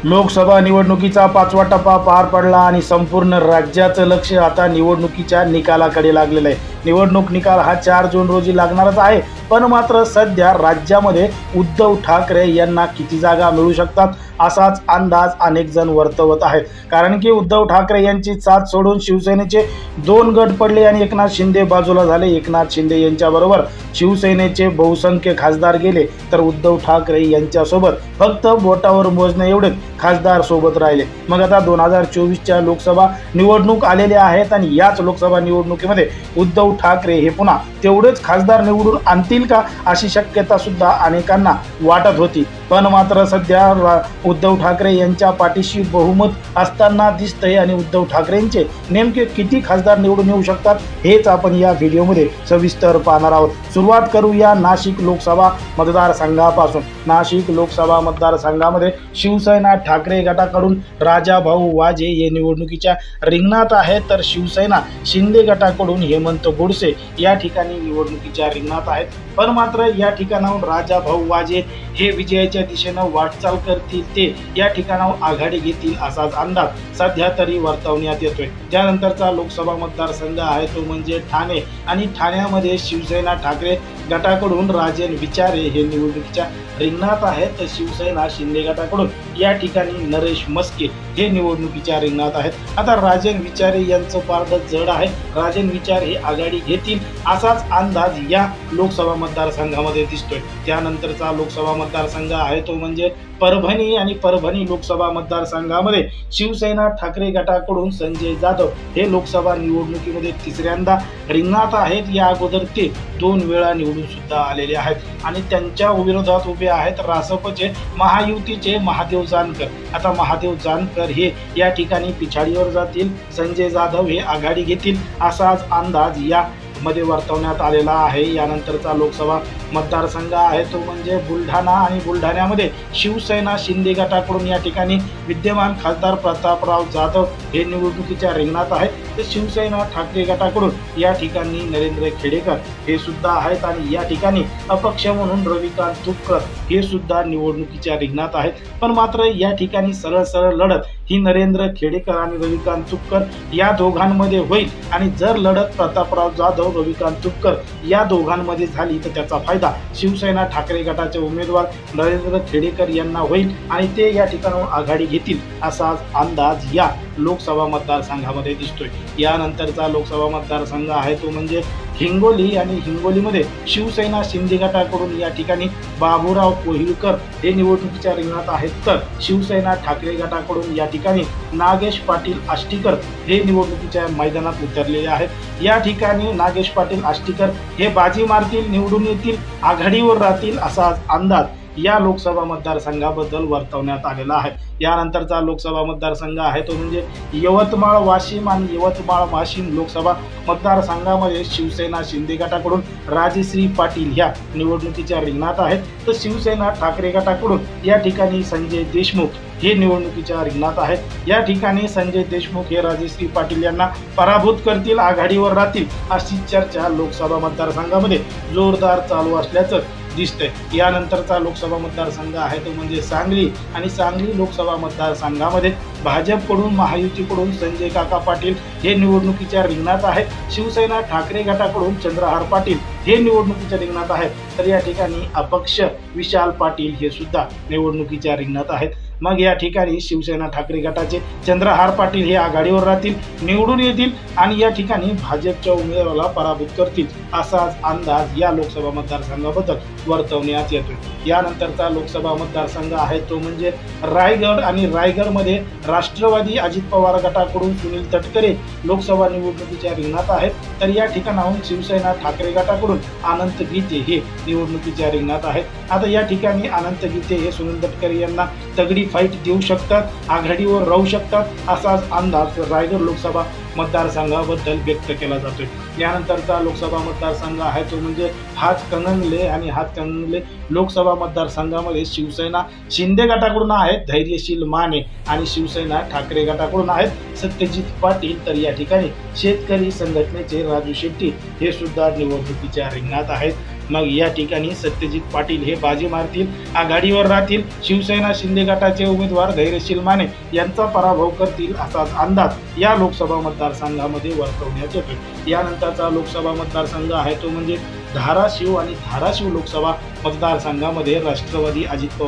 लोकसभा निवडणुकीचा 5वा टप्पा पार पडला आणि संपूर्ण राज्याचं लक्ष आता निवडणुकीच्या निकालाकडे लागलेलं आहे। निवडणूक निकाल हा 4 जून रोजी लागणारच आहे, पण मात्र सध्या राज्यामध्ये उद्धव ठाकरे यांना किती जागा मिळू शकतात असाच अंदाज अनेक जण वर्तवत आहेत। कारण की उद्धव ठाकरे यांची साथ सोडून शिवसेनेचे 2 गट पडले आणि एकनाथ शिंदे बाजूला झाले। एकनाथ शिंदे यांच्याबरोबर शिवसेनेचे बहुसंख्य खासदार गेले, तर उद्धव ठाकरे यांच्यासोबत फक्त बोटावर मोजणे एवढेच खासदार सोबत राहिले। मग आता 2024च्या लोकसभा निवडणूक आलेल्या आहेत आणि याच लोकसभा निवडणुकीमध्ये उद्धव ठाकरे हे पुन्हा तेवढेच खासदार निवडून आणतील का अशी शक्यता सुद्धा अनेकांना वाटत होती। पण मात्र सध्या उद्धव ठाकरे यांच्या पाठीशी बहुमत असताना दिसतंय आणि उद्धव ठाकरेंचे नेमके किती खासदार निवडून येऊ शकतात हेच आपण या व्हिडिओमध्ये सविस्तर पाहणार आहोत। सुरुवात करूया नाशिक लोकसभा मतदारसंघापासून। नाशिक लोकसभा मतदारसंघामध्ये शिवसेना ठाकरे गटाकडून राजाभाऊ वाजे हे निवडणुकीच्या रिंगणात आहेत, तर शिवसेना शिंदे गटाकडून हेमंत गोडसे या ठिकाणी निवडणुकीच्या रिंगणात आहेत। पण मात्र या ठिकाणाहून राजाभाऊ वाजे हे विजयाच्या दिशेनं वाटचाल करतील, ते या ठिकाणावर आघाडी घेतील असाच अंदाज सध्या तरी वर्तवण्यात येतोय। त्यानंतरचा लोकसभा मतदारसंघ आहे तो म्हणजे ठाणे, आणि ठाण्यामध्ये शिवसेना ठाकरे गटाकडून राजन विचारे हे निवडणुकीच्या रिंगणात आहेत, तर शिवसेना शिंदे गटाकडून या ठिकाणी नरेश मस्के हे निवडणुकीच्या रिंगणात आहेत। आता राजन विचारे यांचं पारड जड आहे, राजन विचारे हे आघाडी घेतील असाच अंदाज या लोकसभा मतदारसंघामध्ये दिसतोय। त्यानंतरचा लोकसभा मतदारसंघ आहे तो म्हणजे परभणी, आणि परभणी लोकसभा मतदारसंघामध्ये शिवसेना ठाकरे गटाकडून संजय जाधव हे लोकसभा निवडणुकीमध्ये तिसऱ्यांदा रिंगणात आहेत। या अगोदर ते 2 वेळा निवडून सुद्धा आलेले आहेत आणि त्यांच्या विरोधात उभे आहेत रासपचे महायुतीचे महादेव जानकर। आता महादेव जानकर हे या ठिकाणी पिछाडीवर जातील, संजय जाधव हे आघाडी घेतील असाच अंदाज या मध्ये वर्तवण्यात आलेला आहे। यानंतरचा लोकसभा मतदारसंघ आहे तो म्हणजे बुलढाणा, आणि बुलढाण्यामध्ये शिवसेना शिंदे गटाकडून या ठिकाणी विद्यमान खासदार प्रतापराव जाधव हे निवडणुकीच्या रिंगणात आहेत, तर शिवसेना ठाकरे गटाकडून या ठिकाणी नरेंद्र खेडेकर हे सुद्धा आहेत, आणि या ठिकाणी अपक्ष म्हणून रविकांत तुपकर हे सुद्धा निवडणुकीच्या रिंगणात आहेत। पण मात्र या ठिकाणी सरळ लढत ही नरेंद्र खेडेकर आणि रविकांत तुपकर या दोघांमध्ये होईल, आणि जर लढत प्रतापराव जाधव रविकांत तुपकर या दोघांमध्ये झाली तर त्याचा फायदा शिवसेना ठाकरे गटाचे उमेदवार नरेंद्र खेडेकर यांना होईल आणि ते या ठिकाणावर आघाडी घेतील असा अंदाज या लोकसभा मतदारसंघामध्ये दिसतोय। यानंतरचा लोकसभा मतदारसंघ आहे तो म्हणजे हिंगोली, आणि हिंगोलीमध्ये शिवसेना शिंदे गटाकडून या ठिकाणी बाबूराव कोहिलकर हे निवडणुकीच्या रिंगणात आहेत, तर शिवसेना ठाकरे गटाकडून या ठिकाणी नागेश पाटील आष्टीकर हे निवडणुकीच्या मैदानात उतरलेले आहेत। या ठिकाणी नागेश पाटील आष्टीकर हे बाजी मारतील, निवडून येतील, आघाडीवर राहतील असा अंदाज या लोकसभा मतदारसंघाबद्दल वर्तवण्यात आलेला आहे। यानंतरचा लोकसभा मतदारसंघ आहे तो म्हणजे यवतमाळ वाशिम, आणि यवतमाळ वाशिम लोकसभा मतदारसंघामध्ये शिवसेना शिंदे गटाकडून राजश्री पाटील ह्या निवडणुकीच्या रिंगणात आहेत, तर शिवसेना ठाकरे गटाकडून या ठिकाणी संजय देशमुख हे निवडणुकीच्या रिंगणात आहेत। या ठिकाणी संजय देशमुख हे राजश्री पाटील यांना पराभूत करतील, आघाडीवर राहतील अशी चर्चा लोकसभा मतदारसंघामध्ये जोरदार चालू असल्याचं दिसतंय। यानंतरचा लोकसभा मतदारसंघ आहे तो म्हणजे सांगली, आणि सांगली लोकसभा मतदारसंघामध्ये भाजपकडून महायुतीकडून संजय काका पाटील हे निवडणुकीच्या रिंगणात आहेत, शिवसेना ठाकरे गटाकडून चंद्रहार पाटील हे निवडणुकीच्या रिंगणात आहेत, तर या ठिकाणी अपक्ष विशाल पाटील हे सुद्धा निवडणुकीच्या रिंगणात आहेत। मग या ठिकाणी शिवसेना ठाकरे गटाचे चंद्रहार पाटील हे आघाडीवर राहतील, निवडून येतील आणि या ठिकाणी भाजपच्या उमेदवाराला पराभूत करतील असाच अंदाज या लोकसभा मतदारसंघाबद्दल वर्तवण्यात येतोय। यानंतरचा लोकसभा मतदारसंघ आहे तो म्हणजे रायगड, आणि रायगडमध्ये राष्ट्रवादी अजित पवार गटाकडून सुनील तटकरे लोकसभा निवडणुकीच्या रिंगणात आहेत, तर या ठिकाणाहून शिवसेना ठाकरे गटाकडून अनंत गीते हे निवडणुकीच्या रिंगणात आहेत। आता या ठिकाणी अनंत गीते हे सुनील तटकरे यांना तगडी फाईट देऊ शकतात, आघाडीवर राहू शकतात असाच अंदाज रायगड लोकसभा मतदारसंघाबद्दल व्यक्त केला जातोय। यानंतरचा लोकसभा मतदारसंघ आहे तो म्हणजे हातकणंगले, आणि हातकणंगले लोकसभा मतदारसंघामध्ये शिवसेना शिंदे गटाकडून आहेत धैर्यशील माने, आणि शिवसेना ठाकरे गटाकडून आहेत सत्यजित पाटील, तर या ठिकाणी शेतकरी संघटनेचे राजू शेट्टी हे सुद्धा निवडणुकीच्या रिंगणात आहेत। मग या ठिकाणी सत्यजित पाटील हे बाजी मारतील, आघाडीवर राहतील, शिवसेना शिंदे गटाचे उमेदवार धैर्यशील माने यांचा पराभव करतील असाच अंदाज या लोकसभा मतदारसंघामध्ये वर्तवण्यात येतोय। यानंतरचा लोकसभा मतदारसंघ आहे तो म्हणजे धाराशिव आणि धाराशिव लोकसभा मतदारसंघामध्ये राष्ट्रवादी अजित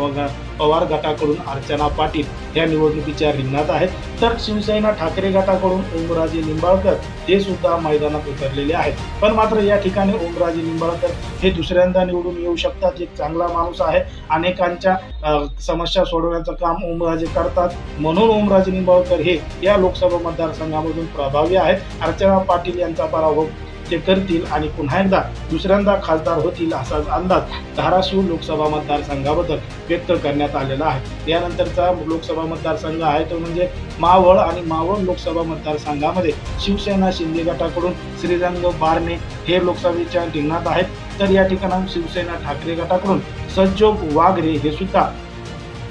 पवार गटाकडून अर्चना पाटील या निवडणुकीच्या रिंगणात आहेत, तर शिवसेना ठाकरे गटाकडून ओमराजे निंबाळकर हे सुद्धा मैदानात उतरलेले आहेत। पण मात्र या ठिकाणी ओमराजे निंबाळकर हे दुसऱ्यांदा निवडून येऊ शकतात। एक चांगला माणूस आहे, अनेकांच्या समस्या सोडवण्याचं काम ओमराजे करतात, म्हणून ओमराजे निंबाळकर हे या लोकसभा मतदारसंघामधून प्रभावी आहेत। अर्चना पाटील यांचा पराभव ते करतील आणि पुन्हा एकदा दुसऱ्यांदा खासदार होतील असाच अंदाज धाराशिव लोकसभा मतदारसंघाबद्दल व्यक्त करण्यात आलेला आहे। यानंतरचा लोकसभा मतदारसंघ आहे तो म्हणजे मावळ आणि मावळ लोकसभा मतदारसंघामध्ये शिवसेना शिंदे गटाकडून श्रीरंग बारणे हे लोकसभेच्या रिंगणात आहेत, तर या ठिकाणी शिवसेना ठाकरे गटाकडून संजोग वाघरे हे सुद्धा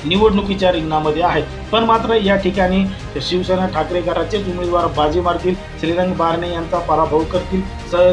निवडणुकीच्या रिंगणामध्ये आहेत। पण मात्र या ठिकाणी शिवसेना ठाकरे गटाचेच उमेदवार बाजी मारतील, श्रीरंग बारणे यांचा पराभव करतील,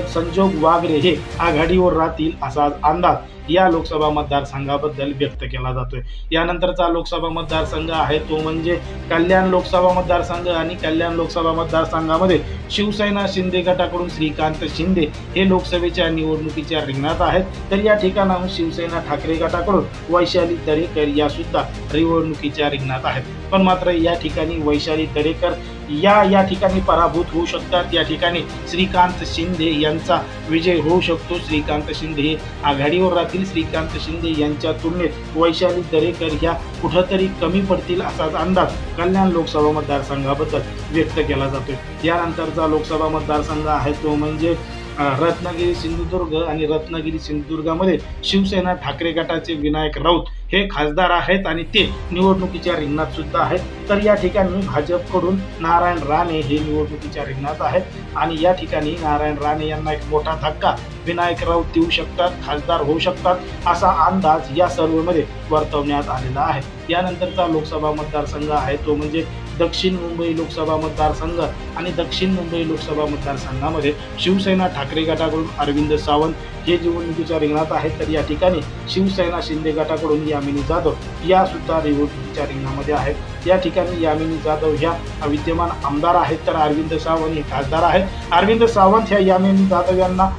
संजोग वाघरे हे आघाडीवर राहतील असा अंदाज या लोकसभा मतदारसंघाबद्दल व्यक्त केला जातोय। यानंतरचा लोकसभा मतदारसंघ आहे तो म्हणजे कल्याण लोकसभा मतदारसंघ आणि कल्याण लोकसभा मतदारसंघामध्ये शिवसेना शिंदे गटाकडून श्रीकांत शिंदे हे लोकसभेच्या निवडणुकीच्या रिंगणात आहेत, तर या ठिकाणाहून शिवसेना ठाकरे गटाकडून वैशाली दरेकर या सुद्धा निवडणुकीच्या रिंगणात आहेत। पण मात्र या ठिकाणी वैशाली दरेकर या ठिकाणी पराभूत होऊ शकतात। या ठिकाणी श्रीकांत शिंदे यांचा विजय होऊ शकतो। श्रीकांत शिंदे हे आघाडीवर राहतील, श्रीकांत शिंदे यांच्या तुलनेत वैशाली दरेकर ह्या कुठंतरी कमी पडतील असाच अंदाज कल्याण लोकसभा मतदारसंघाबद्दल व्यक्त केला जातोय। यानंतरचा लोकसभा मतदारसंघ आहे तो म्हणजे रत्नागिरी सिंधुदुर्ग आणि रत्नागिरी सिंधुदुर्गामध्ये शिवसेना ठाकरे गटाचे विनायक राऊत हे खासदार आहेत आणि ते निवडणुकीच्या रिंगणात सुद्धा आहेत, तर या ठिकाणी भाजपकडून नारायण राणे हे निवडणुकीच्या रिंगणात आहेत आणि या ठिकाणी नारायण राणे यांना एक मोठा धक्का विनायक राऊत देऊ शकतात, खासदार होऊ शकतात असा अंदाज या सर्वेमध्ये वर्तवण्यात आलेला आहे। यानंतरचा लोकसभा मतदारसंघ आहे तो म्हणजे दक्षिण मुंबई लोकसभा मतदारसंघ आणि दक्षिण मुंबई लोकसभा मतदारसंघामध्ये शिवसेना ठाकरे गटाकडून अरविंद सावंत हे निवडणुकीच्या रिंगणात आहेत, तर या ठिकाणी शिवसेना शिंदे गटाकडून यामिनी जाधव या सुद्धा निवडणुकीच्या रिंगणामध्ये आहेत। या ठिकाणी यामिनी जाधव ह्या विद्यमान आमदार आहेत, तर अरविंद सावंत हे खासदार आहेत। अरविंद सावंत ह्या यामिनी जाधव यांना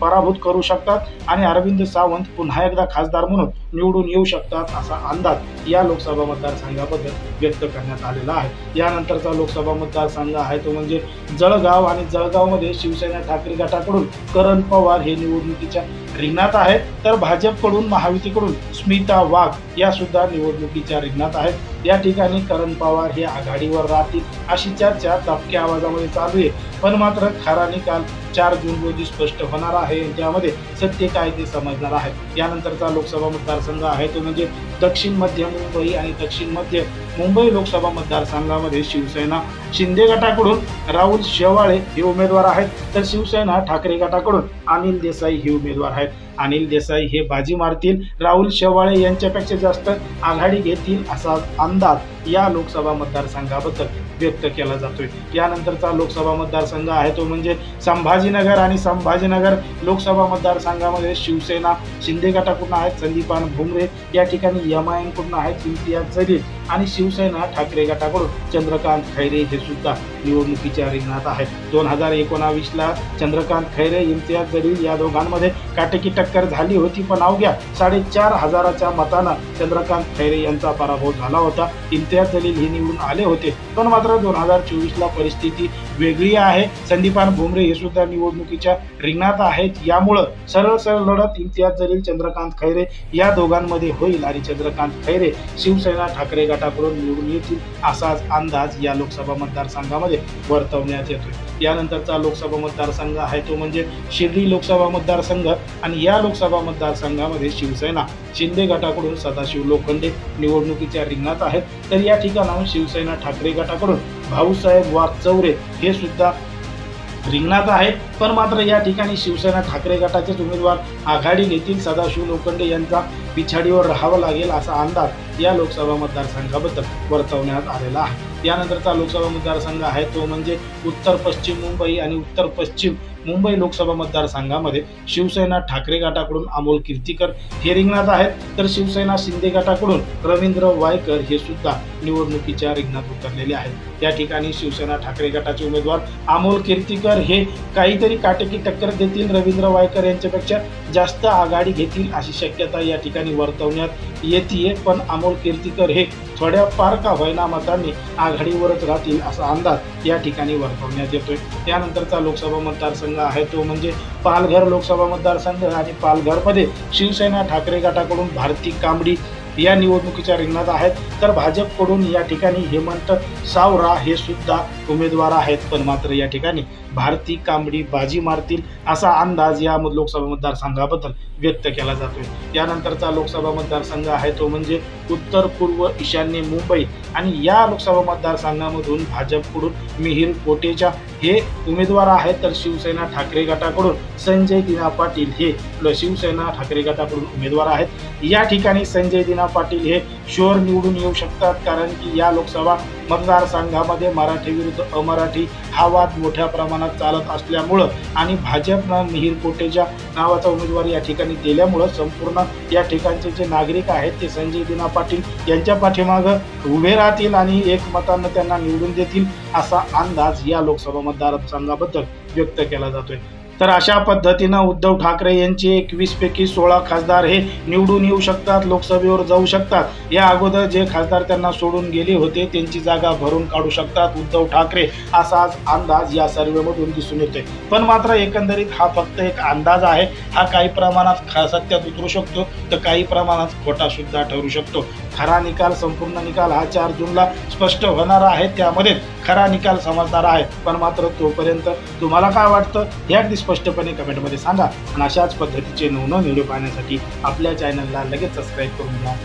पराभूत करू शकतात आणि अरविंद सावंत पुन्हा एकदा खासदार म्हणून निवडून येऊ शकतात असा अंदाज या लोकसभा मतदारसंघाबद्दल व्यक्त करण्यात आलेला आहे। यानंतरचा लोकसभा मतदारसंघ आहे तो म्हणजे जळगाव आणि जळगावमध्ये शिवसेना ठाकरे गटाकडून करण पवार हे निवडणुकीच्या रिंगणात आहेत, तर भाजपकडून महायुतीकडून स्मिता वाघ या सुद्धा निवडणुकीच्या रिंगणात आहेत। या ठिकाणी करण पवार हे आघाडीवर राहतील अशी चर्चा दबक्या आवाजामध्ये चालू आहे, पण मात्र खरा निकाल 4 जून रोजी स्पष्ट होणार आहे, त्यामध्ये सत्य काय ते समजणार आहे। यानंतरचा लोकसभा मतदारसंघ आहे तो म्हणजे दक्षिण मध्य मुंबई आणि दक्षिण मध्य मुंबई लोकसभा मतदारसंघामध्ये शिवसेना शिंदे गटाकडून राहुल शेवाळे हे उमेदवार आहेत, तर शिवसेना ठाकरे गटाकडून अनिल देसाई हे उमेदवार आहेत। अनिल देसाई हे बाजी मारतील, राहुल शेवाळे यांच्यापेक्षा जास्त आघाडी घेतील असा अंदाज या लोकसभा मतदारसंघाबद्दल व्यक्त केला जातोय। यानंतरचा लोकसभा मतदारसंघ आहे तो म्हणजे संभाजीनगर आणि संभाजीनगर लोकसभा मतदारसंघामध्ये शिवसेना शिंदे गटाकडून आहेत संदीपान भुमरे, या ठिकाणी MIM कडून आहेत इम्तियाज जलील आणि शिवसेना ठाकरे गटाकडून चंद्रकांत खैरे हे सुद्धा निवडणुकीच्या रिंगणात आहेत। 2019ला चंद्रकांत खैरे इम्तियाज जलील या दोघांमध्ये काटेकी टक्कर झाली होती, पण अवघ्या 4,500च्या मतानं चंद्रकांत खैरे यांचा पराभव झाला होता। इम्तियाज जलील हे निवडून आले होते, पण मात्र 2024ला परिस्थिती वेगळी आहे। संदीपान भुमरे हे सुद्धा निवडणुकीच्या रिंगणात आहेत, यामुळं सरळ लढत इम्तियाज जलील चंद्रकांत खैरे या दोघांमध्ये होईल आणि चंद्रकांत खैरे शिवसेना ठाकरे गटाकडून निवडून येतील असाच अंदाज या लोकसभा मतदारसंघामध्ये वर्तवण्यात येतोय। यानंतरचा लोकसभा मतदारसंघ आहे तो म्हणजे शिर्डी लोकसभा मतदारसंघ आणि या लोकसभा मतदारसंघामध्ये शिवसेना शिंदे गटाकडून सदाशिव लोखंडे निवडणुकीच्या रिंगणात आहेत, तर या ठिकाणाहून शिवसेना ठाकरे गटाकडून भाऊसाहेब वागचौरे हे सुद्धा रिंगणात आहेत। पण मात्र या ठिकाणी शिवसेना ठाकरे गटाचेच उमेदवार आघाडी घेतील, सदाशिव लोखंडे यांचा पिछाडीवर राहावं लागेल असा अंदाज या लोकसभा मतदारसंघाबद्दल वर्तवण्यात आलेला आहे। यानंतरचा लोकसभा मतदारसंघ आहे तो म्हणजे उत्तर पश्चिम मुंबई आणि उत्तर पश्चिम मुंबई लोकसभा मतदारसंघामध्ये शिवसेना ठाकरे गटाकडून अमोल कीर्तीकर हे रिंगणात आहेत, तर शिवसेना शिंदे गटाकडून रवींद्र वायकर हे सुद्धा निवडणुकीच्या रिंगणात उतरलेले आहेत। या ठिकाणी शिवसेना ठाकरे गटाचे उमेदवार अमोल कीर्तीकर हे काहीतरी काटेकी टक्कर देतील, रवींद्र वायकर यांच्यापेक्षा जास्त आघाडी घेतील अशी शक्यता या ठिकाणी वर्तवण्यात येते। पण अमोल कीर्तीकर हे थोड्या फार का होईना मतांनी आघाडीवरच राहतील असा अंदाज या ठिकाणी वर्तवण्यात येतोय। त्यानंतरचा लोकसभा मतदारसंघ आहे तो म्हणजे पालघर लोकसभा मतदारसंघ आणि पालघरमध्ये शिवसेना ठाकरे गटाकडून भारती कांबडी या निवडणुकीच्या रिंगणात आहेत, तर भाजपकडून या ठिकाणी हेमंत सावरा हे सुद्धा उमेदवार आहेत। पण मात्र या ठिकाणी भारती कांबडी बाजी मारतील असा अंदाज या लोकसभा मतदारसंघाबद्दल व्यक्त केला जातोय। यानंतरचा लोकसभा मतदारसंघ आहे तो म्हणजे उत्तर पूर्व ईशान्य मुंबई आणि या लोकसभा मतदारसंघामधून भाजपकडून मिहिर कोटेचा हे उमेदवार आहेत, तर शिवसेना ठाकरे गटाकडून संजय दिना पाटील हे शिवसेना ठाकरे गटाकडून उमेदवार आहेत। या ठिकाणी संजय दिना पाटील हे शुअर निवडून येऊ शकतात, कारण की या लोकसभा मतदारसंघामध्ये मराठी विरुद्ध अमराठी हा वाद मोठ्या प्रमाणात चालत असल्यामुळं आणि भाजपनं मिहिर कोटेचा नावाचा उमेदवार या ठिकाणी दिल्यामुळं संपूर्ण या ठिकाणचे जे नागरिक आहेत ते संजय दिना पाटील यांच्या पाठीमागं उभे राहतील आणि एकमतानं त्यांना निवडून देतील असा अंदाज या लोकसभा मतदारसंघाबद्दल व्यक्त केला जातोय। तर अशा पद्धतीनं उद्धव ठाकरे यांचे 21 पैकी 16 खासदार हे निवडून येऊ शकतात, लोकसभेवर जाऊ शकतात। या अगोदर जे खासदार त्यांना सोडून गेले होते त्यांची जागा भरून काढू शकतात उद्धव ठाकरे असाच अंदाज या सर्वेमधून दिसून येतोय। पण मात्र एकंदरीत हा फक्त एक अंदाज आहे, हा काही प्रमाणात सत्यात उतरू शकतो तर काही प्रमाणात खोटा सुद्धा ठरू शकतो। खरा निकाल संपूर्ण निकाल हा 4 जूनला स्पष्ट होणार आहे, त्यामध्ये खरा निकाल समजणार आहे। पण मात्र तोपर्यंत तुम्हाला काय वाटतं हे अगदी स्पष्टपणे कमेंटमध्ये सांगा आणि अशाच पद्धतीचे नवनवीन व्हिडिओ पाहण्यासाठी आपल्या चॅनलला लगेच सबस्क्राईब करून घ्या।